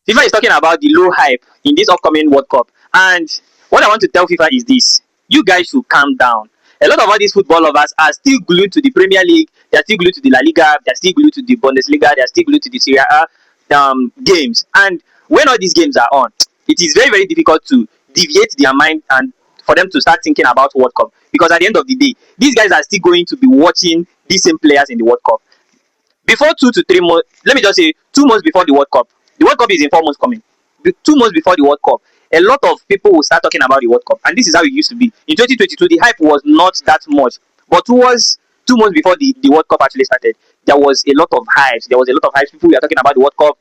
FIFA is talking about the low hype in this upcoming World Cup. And what I want to tell FIFA is this: you guys should calm down. A lot of all these football lovers are still glued to the Premier League, they are still glued to the La Liga, they are still glued to the Bundesliga, they are still glued to the Serie A games. And when all these games are on, it is very, very difficult to deviate their mind and for them to start thinking about World Cup. Because at the end of the day, these guys are still going to be watching these same players in the World Cup. Before 2 to 3 months, let me just say 2 months before the World Cup is in 4 months coming. 2 months before the World Cup, a lot of people will start talking about the World Cup, and this is how it used to be. In 2022, the hype was not that much, but towards 2 months before the World Cup actually started, there was a lot of hype. There was a lot of hype. People were talking about the World Cup,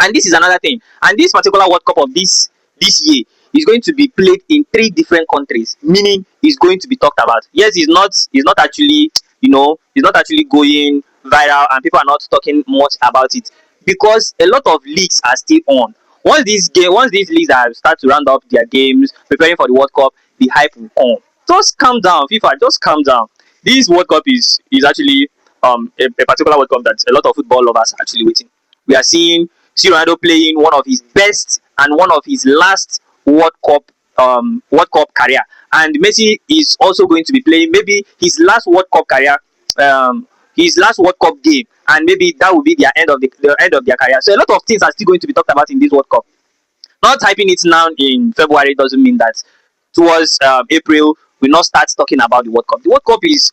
and this is another thing. And this particular World Cup of this year is going to be played in 3 different countries, meaning it's going to be talked about. Yes, it's not actually, it's not actually going viral, and people are not talking much about it because a lot of leagues are still on. Once these leagues are start to round up their games, preparing for the World Cup, the hype will come. Just calm down, FIFA. Just calm down. This World Cup is actually a particular World Cup that a lot of football lovers are actually waiting. We are seeing C Ronaldo playing one of his best and one of his last World Cup career, and Messi is also going to be playing maybe his last World Cup career, his last World Cup game, and maybe that will be the end of the end of their career. So a lot of things are still going to be talked about in this World Cup. Not typing it now in February doesn't mean that towards April we not start talking about the World Cup. The World Cup is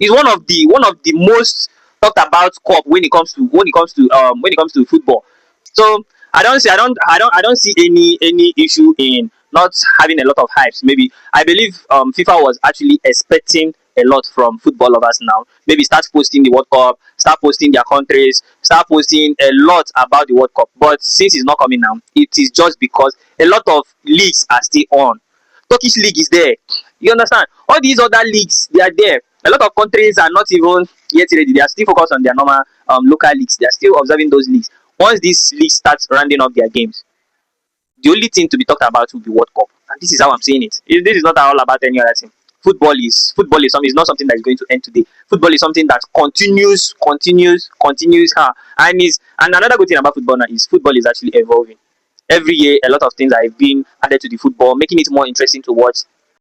one of the most talked about cup when it comes to football. So I don't see any issue in not having a lot of hypes. Maybe I believe FIFA was actually expecting a lot from football lovers now. Maybe start posting the World Cup, start posting their countries, start posting a lot about the World Cup. But since it's not coming now, it is just because a lot of leagues are still on. Turkish league is there. You understand? All these other leagues, they are there. A lot of countries are not even yet ready. They are still focused on their normal local leagues. They are still observing those leagues. Once this league starts rounding up their games, the only thing to be talked about will be World Cup. And this is how I'm saying it. This is not all about any other thing. Football is something. It's not something that is going to end today. Football is something that continues. And another good thing about football now is football is actually evolving. Every year, a lot of things are being added to the football, making it more interesting to watch.